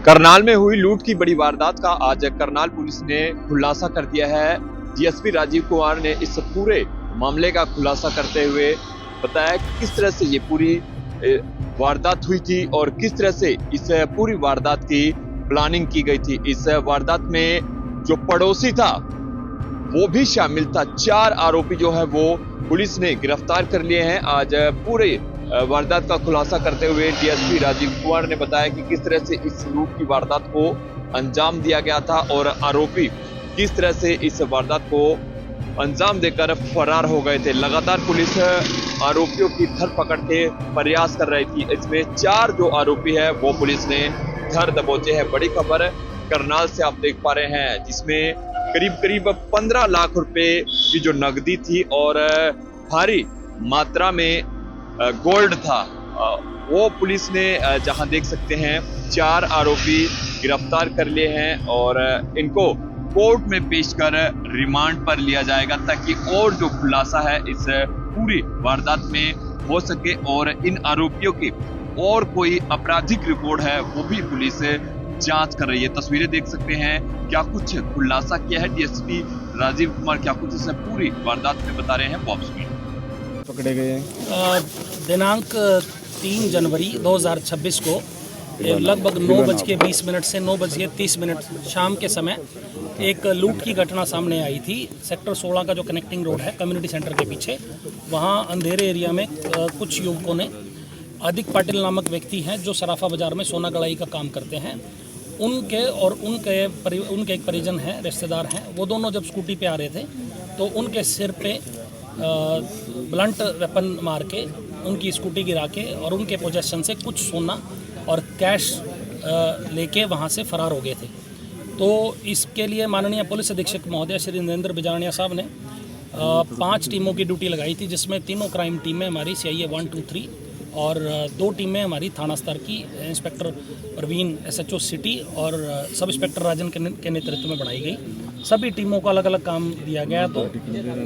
करनाल में हुई लूट की बड़ी वारदात का आज करनाल पुलिस ने खुलासा कर दिया है। डीएसपी राजीव कुमार ने इस पूरे मामले का खुलासा करते हुए बताया कि किस तरह से ये पूरी वारदात हुई थी और किस तरह से इस पूरी वारदात की प्लानिंग की गई थी। इस वारदात में जो पड़ोसी था वो भी शामिल था। 4 आरोपी जो है वो पुलिस ने गिरफ्तार कर लिए हैं। आज पूरे वारदात का खुलासा करते हुए डीएसपी राजीव कुमार ने बताया कि किस तरह से इस लूट की वारदात को अंजाम दिया गया था और आरोपी किस तरह से इस वारदात को अंजाम देकर फरार हो गए थे। लगातार पुलिस आरोपियों की धरपकड़ के प्रयास कर रही थी। इसमें 4 जो आरोपी है वो पुलिस ने धर दबोचे हैं। बड़ी खबर करनाल से आप देख पा रहे हैं, जिसमें करीब 15 लाख रुपए की जो नकदी थी और भारी मात्रा में गोल्ड था, वो पुलिस ने जहां देख सकते हैं 4 आरोपी गिरफ्तार कर लिए हैं और इनको कोर्ट में पेश कर रिमांड पर लिया जाएगा ताकि और जो खुलासा है इस पूरी वारदात में हो सके और इन आरोपियों की और कोई आपराधिक रिकॉर्ड है वो भी पुलिस जांच कर रही है। तस्वीरें देख सकते हैं, क्या कुछ खुलासा किया है डीएसपी राजीव कुमार, क्या कुछ इस पूरी वारदात में बता रहे हैं वो आप सुनिए। पकड़े गए दिनांक 3 जनवरी 2026 को लगभग 9:20 से 9:30 शाम के समय एक लूट की घटना सामने आई थी। सेक्टर 16 का जो कनेक्टिंग रोड है कम्युनिटी सेंटर के पीछे, वहाँ अंधेरे एरिया में कुछ युवकों ने, आदिक पाटिल नामक व्यक्ति हैं जो सराफा बाज़ार में सोना गड़ाई का काम करते हैं, उनके और उनके एक परिजन हैं, रिश्तेदार हैं, वो दोनों जब स्कूटी पे आ रहे थे तो उनके सिर पे ब्लंट वेपन मार के उनकी स्कूटी गिरा के और उनके पोजेशन से कुछ सोना और कैश लेके वहाँ से फरार हो गए थे। तो इसके लिए माननीय पुलिस अधीक्षक महोदय श्री नरेंद्र बिजारनिया साहब ने 5 टीमों की ड्यूटी लगाई थी, जिसमें तीनों क्राइम टीमें हमारी CIA 1, 2, 3 और 2 टीमें हमारी थाना स्तर की इंस्पेक्टर प्रवीण SHO सिटी और सब इंस्पेक्टर राजन के नेतृत्व में बनाई गई। सभी टीमों को अलग अलग काम दिया गया। तो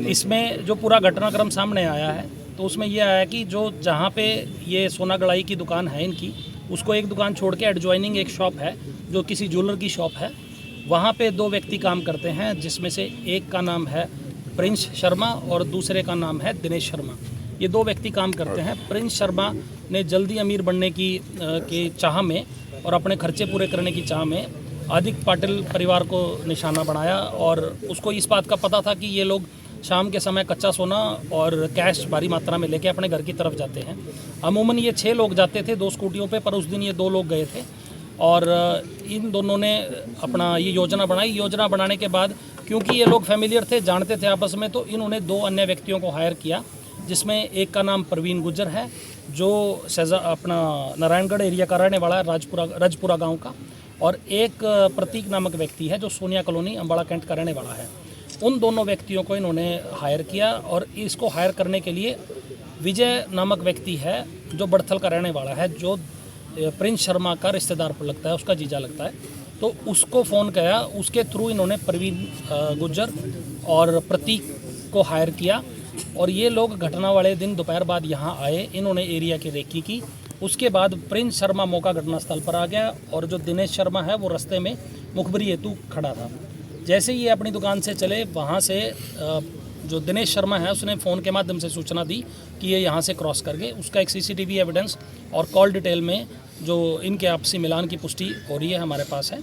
इसमें जो पूरा घटनाक्रम सामने आया है तो उसमें यह आया कि जो जहाँ पे ये सोना गड़ाई की दुकान है इनकी, उसको एक दुकान छोड़ के एडजॉइनिंग एक शॉप है जो किसी ज्वेलर की शॉप है, वहाँ पे 2 व्यक्ति काम करते हैं, जिसमें से एक का नाम है प्रिंस शर्मा और दूसरे का नाम है दिनेश शर्मा। ये 2 व्यक्ति काम करते हैं। प्रिंस शर्मा ने जल्दी अमीर बनने की चाह में और अपने खर्चे पूरे करने की चाह में आदिक पाटिल परिवार को निशाना बनाया और उसको इस बात का पता था कि ये लोग शाम के समय कच्चा सोना और कैश भारी मात्रा में लेके अपने घर की तरफ जाते हैं। अमूमन ये 6 लोग जाते थे 2 स्कूटियों पे, पर उस दिन ये 2 लोग गए थे और इन दोनों ने अपना ये योजना बनाई। योजना बनाने के बाद क्योंकि ये लोग फैमिलियर थे, जानते थे आपस में, तो इन्होंने 2 अन्य व्यक्तियों को हायर किया, जिसमें एक का नाम प्रवीण गुज्जर है जो अपना नारायणगढ़ एरिया का रहने वाला है, रजपुरा गाँव का, और एक प्रतीक नामक व्यक्ति है जो सोनिया कॉलोनी अम्बाड़ा कैंट का रहने वाला है। उन दोनों व्यक्तियों को इन्होंने हायर किया और इसको हायर करने के लिए विजय नामक व्यक्ति है जो बड़थल का रहने वाला है, जो प्रिंस शर्मा का रिश्तेदार लगता है, उसका जीजा लगता है, तो उसको फ़ोन किया। उसके थ्रू इन्होंने प्रवीण गुज्जर और प्रतीक को हायर किया और ये लोग घटना वाले दिन दोपहर बाद यहाँ आए। इन्होंने एरिया की रेकी की। उसके बाद प्रिंस शर्मा मौका घटनास्थल पर आ गया और जो दिनेश शर्मा है वो रास्ते में मुखबरी हेतु खड़ा था। जैसे ही ये अपनी दुकान से चले, वहाँ से जो दिनेश शर्मा है उसने फ़ोन के माध्यम से सूचना दी कि ये यहाँ से क्रॉस कर गए। उसका एक CCTV एविडेंस और कॉल डिटेल में जो इनके आपसी मिलान की पुष्टि हो रही है हमारे पास है।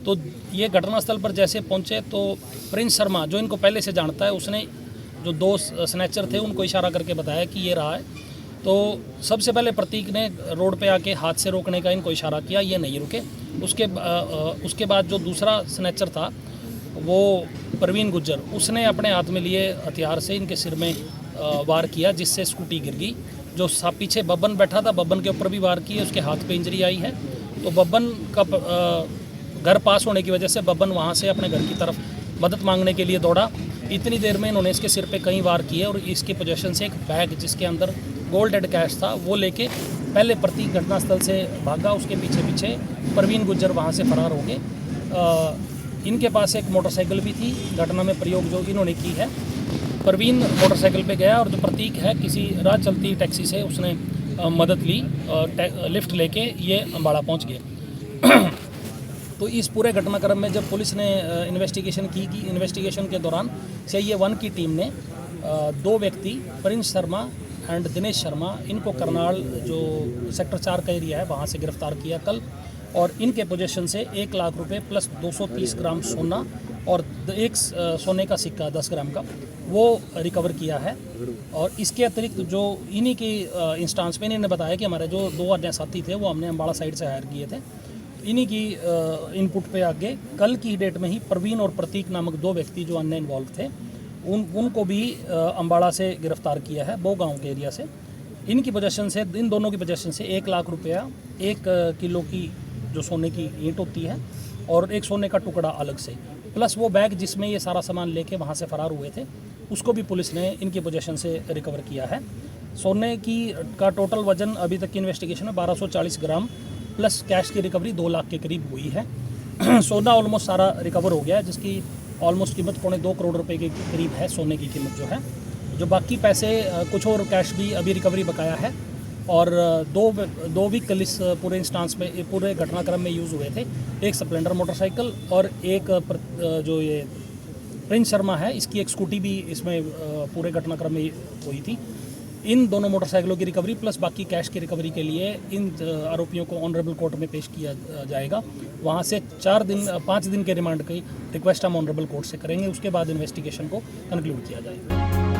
तो ये घटनास्थल पर जैसे पहुँचे तो प्रिंस शर्मा, जो इनको पहले से जानता है, उसने जो 2 स्नैचर थे उनको इशारा करके बताया कि ये रहा है। तो सबसे पहले प्रतीक ने रोड पे आके हाथ से रोकने का इनको इशारा किया, ये नहीं रुके। उसके बाद जो दूसरा स्नैचर था वो प्रवीण गुज्जर, उसने अपने हाथ में लिए हथियार से इनके सिर में वार किया, जिससे स्कूटी गिर गई। जो पीछे बब्बन बैठा था, बब्बन के ऊपर भी वार किए, उसके हाथ पे इंजरी आई है। तो बब्बन का घर पास होने की वजह से बब्बन वहाँ से अपने घर की तरफ मदद मांगने के लिए दौड़ा। इतनी देर में इन्होंने इसके सिर पे कई वार किए और इसके पोजीशन से एक बैग जिसके अंदर गोल्ड एंड कैश था वो लेके पहले प्रतीक घटनास्थल से भागा। उसके पीछे प्रवीण गुज्जर वहाँ से फरार हो गए। इनके पास एक मोटरसाइकिल भी थी। घटना में प्रयोग जो इन्होंने की है, प्रवीण मोटरसाइकिल पे गया और जो प्रतीक है किसी राह चलती टैक्सी से उसने मदद ली, लिफ्ट लेके ये अम्बाड़ा पहुँच गए। तो इस पूरे घटनाक्रम में जब पुलिस ने इन्वेस्टिगेशन की इन्वेस्टिगेशन के दौरान CIA-1 की टीम ने 2 व्यक्ति प्रिंस शर्मा एंड दिनेश शर्मा, इनको करनाल जो सेक्टर 4 का एरिया है वहाँ से गिरफ्तार किया कल, और इनके पोजीशन से 1 लाख रुपए प्लस 230 ग्राम सोना और एक सोने का सिक्का 10 ग्राम का वो रिकवर किया है। और इसके अतिरिक्त जो इन्हीं की इंस्टांस पे इन्होंने बताया कि हमारे जो 2 अन्य साथी थे वो हमने अम्बाड़ा साइड से हायर किए थे, इन्हीं की इनपुट पे आगे कल की डेट में ही प्रवीण और प्रतीक नामक 2 व्यक्ति जो अन्य इन्वॉल्व थे उनको भी अम्बाड़ा से गिरफ्तार किया है, बो गाँव के एरिया से। इनकी पोजीशन से, इन दोनों की पोजीशन से 1 लाख रुपया, 1 किलो की जो सोने की ईंट होती है और एक सोने का टुकड़ा अलग से, प्लस वो बैग जिसमें ये सारा सामान लेके वहाँ से फरार हुए थे, उसको भी पुलिस ने इनकी पोजीशन से रिकवर किया है। सोने का टोटल वजन अभी तक की इन्वेस्टिगेशन में 1240 ग्राम प्लस कैश की रिकवरी 2 लाख के करीब हुई है। सोना ऑलमोस्ट सारा रिकवर हो गया है, जिसकी ऑलमोस्ट कीमत 2.25 करोड़ रुपए के करीब है सोने की कीमत जो है। जो बाकी पैसे कुछ और कैश भी अभी रिकवरी बकाया है, और 2 व्हीकल इस पूरे इंस्टांस में, पूरे घटनाक्रम में यूज़ हुए थे। एक स्प्लेंडर मोटरसाइकिल और एक जो ये प्रिंस शर्मा है इसकी एक स्कूटी भी इसमें पूरे घटनाक्रम में हुई थी। इन दोनों मोटरसाइकिलों की रिकवरी प्लस बाकी कैश की रिकवरी के लिए इन आरोपियों को ऑनरेबल कोर्ट में पेश किया जाएगा। वहाँ से 5 दिन के रिमांड की रिक्वेस्ट हम ऑनरेबल कोर्ट से करेंगे, उसके बाद इन्वेस्टिगेशन को कंक्लूड किया जाएगा।